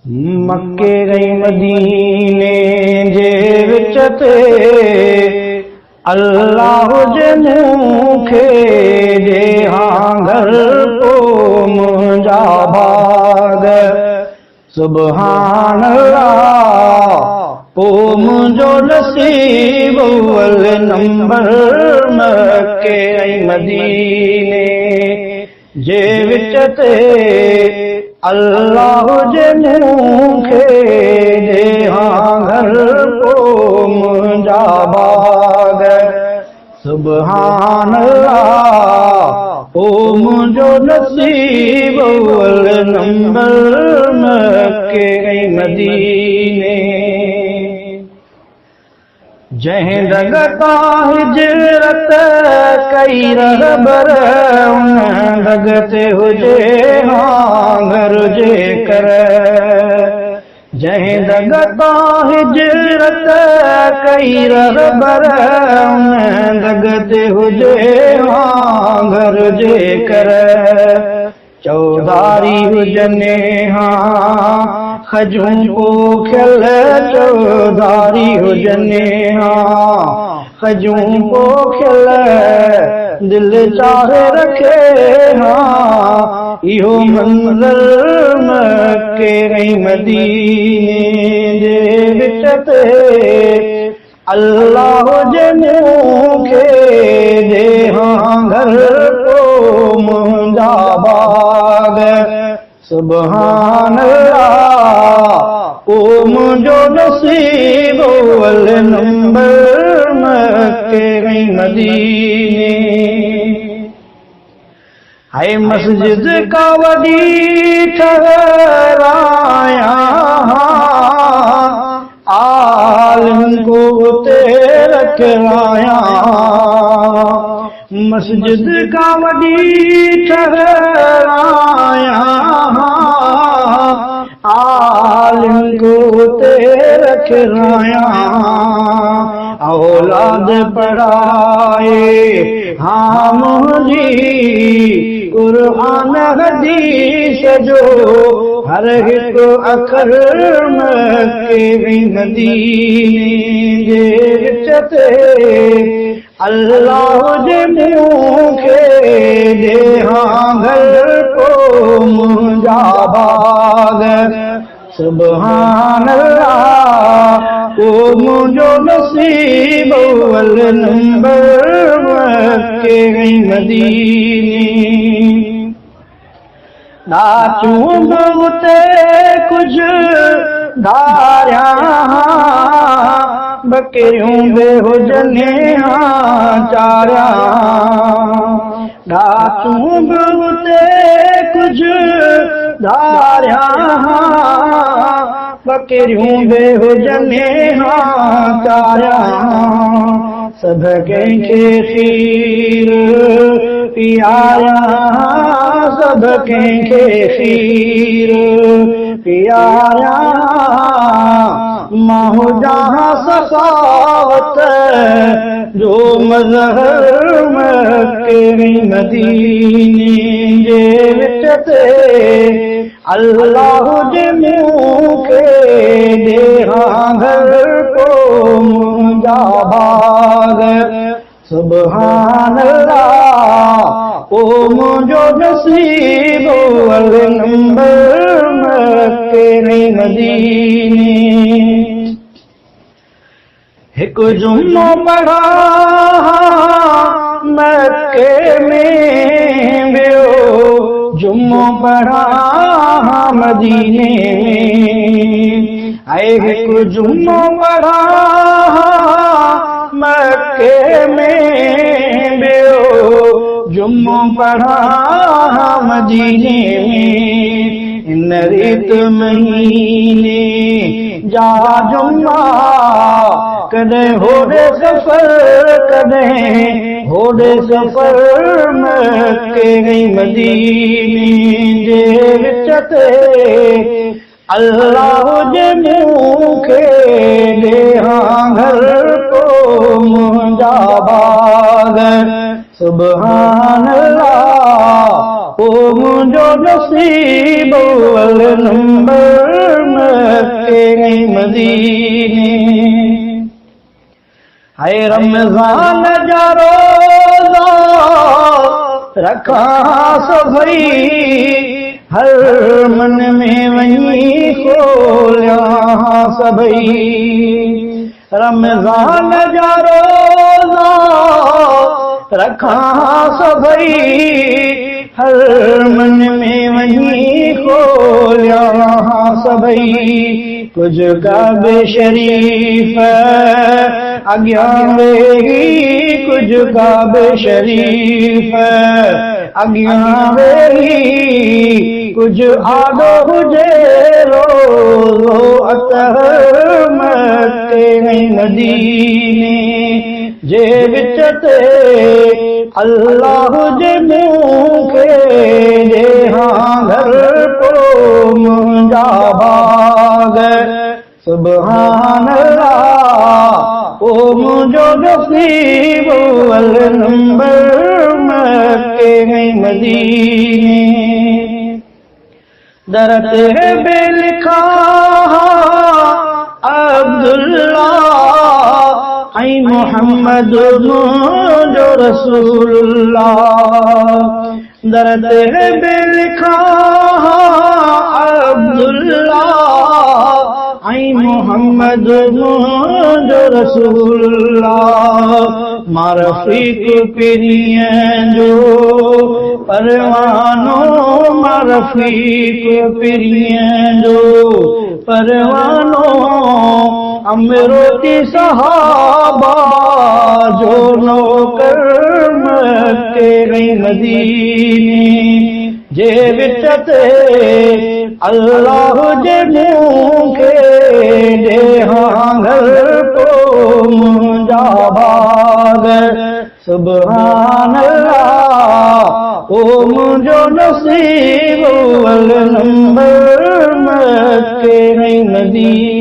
मक्के गई मदीने जे विच ते अल्लाह जे मूंखे जे हांगर को मुंहिंजा भाग सुभान अल्लाह पो मुंहिंजो नसीब अव्वल नंबर मक्के ऐं मदीने जे विच ते अल्लाह जे मूंखे जे हांगर को मुंहिंजा भाग सुभान अल्लाह ओ मुंहिंजो नसीब अव्वल नंबर मक्के ऐं मदीने जंहिं दगता हिजरत कई रहबर उन दग ते हुजे हांगर जे कर जंहिं दगता हिजरत कई रहबर उन दग ते हुजे हांगर जे कर चौधारी हुजने हाँ खजूं पोखियल चौधारी हुजने हाँ खजूं पोखियल दिल चाहे रखे हाँ इहो मंज़र मक्के ऐं मदीने जे विच ते अल्लाह जे मूंखे जे हांगर को मुंहिंजा बाग सुभान अल्लाह ओ मुंहिंजो नसीब अव्वल नंबर मक्के ऐं मदीने है मस्जिद का वॾी ठहराया आलिम को उते रखराया मस्जिद का वॾी ठहराया आलिम को उते रखराया औलाद पढ़ाए हाँ मुंहिंजी कुरान हदीस जो हर हिकु अखर मक्के ऐं मदीने जे विच ते अल्लाह जे मूंखे जे हांगर को मुंहिंजा भाग सुभान अल्लाह ओ मुंहिंजो नसीब अव्वल नंबर मक्के ऐं मदीने नाचूं उते कुझु धारियां बकरियूं बि हुजनि चारियां नाचूं उते कुझु धारियां बकरियूं बि हुजनि चारियां सभ कंहिंखे खीर पियारियां सभ कंहिंखे खीर पियारियां मां हुजां सखावत जो मज़हर मक्के ऐं मदीने जे विच ते अल्लाह जे मूंखे जे हांगर को मुंहिंजा भाग सुभान अल्लाह ओ मुंहिंजो नसीब अव्वल नंबर मक्के ऐं मदीने हिकु जुम्मो पढ़ा मक्के में ॿियो जुम्मो पढ़ा मदीने में हिकु जुम्मो पढ़ा मक्के में ॿियो जुम्मो पढ़ा मदीने में इन रीत महीने जा जुम्मा कॾहिं होॾे सफ़र कॾहिं होॾे सफ़र मक्के ऐं मदीने जे विच ते अल्लाह जे मूंखे जे हांगर को मुंहिंजा बाग सुभान अल्लाह ओ मुंहिंजो नसीब अव्वल नंबर मदीने। है रमज़ान जा रोज़ा रखा सभई, हर मन में वही खोलिया सभई। रमज़ान जा रोज़ा रखा सभई, हर मन में वही खोलिया सभई। कुछ काबे शरीफ अग्यां वेही, कुछ काबे शरीफ अग्यां वेही। कुछ आडो हुजे रोज़ो अतहर मक्के ऐं मदीने जे विच ते अल्लाह जे मूंखे ॾेहां घर पोइ मुंहिंजा भाग। सुभान अल्लाह ओ मुंहिंजो नसीब अल नंबर मक्के ऐं मदीने। दर ते बेलिखा अब्दुल्ला ऐं मोहम्मद मुंहिंजो रसूलुल्लाह। दर ते बेलिखा अब्दुल्ला ऐं मोहम्मद मुंहिंजो रसूलुल्लाह। मारफ़ीक पिरियन जो परवानो, मारफ़ीक पिरियन जो परवानो। अमरोती सहाबा जो नौकर मक्के ऐं मदीने जे विच ते अल्लाह जे मूंखे ॾेहां घर पोइ मुंहिंजा भाग। सुभान अल्लाह ओ मुंहिंजो नसीब अल नंबर मक्के ऐं मदीने।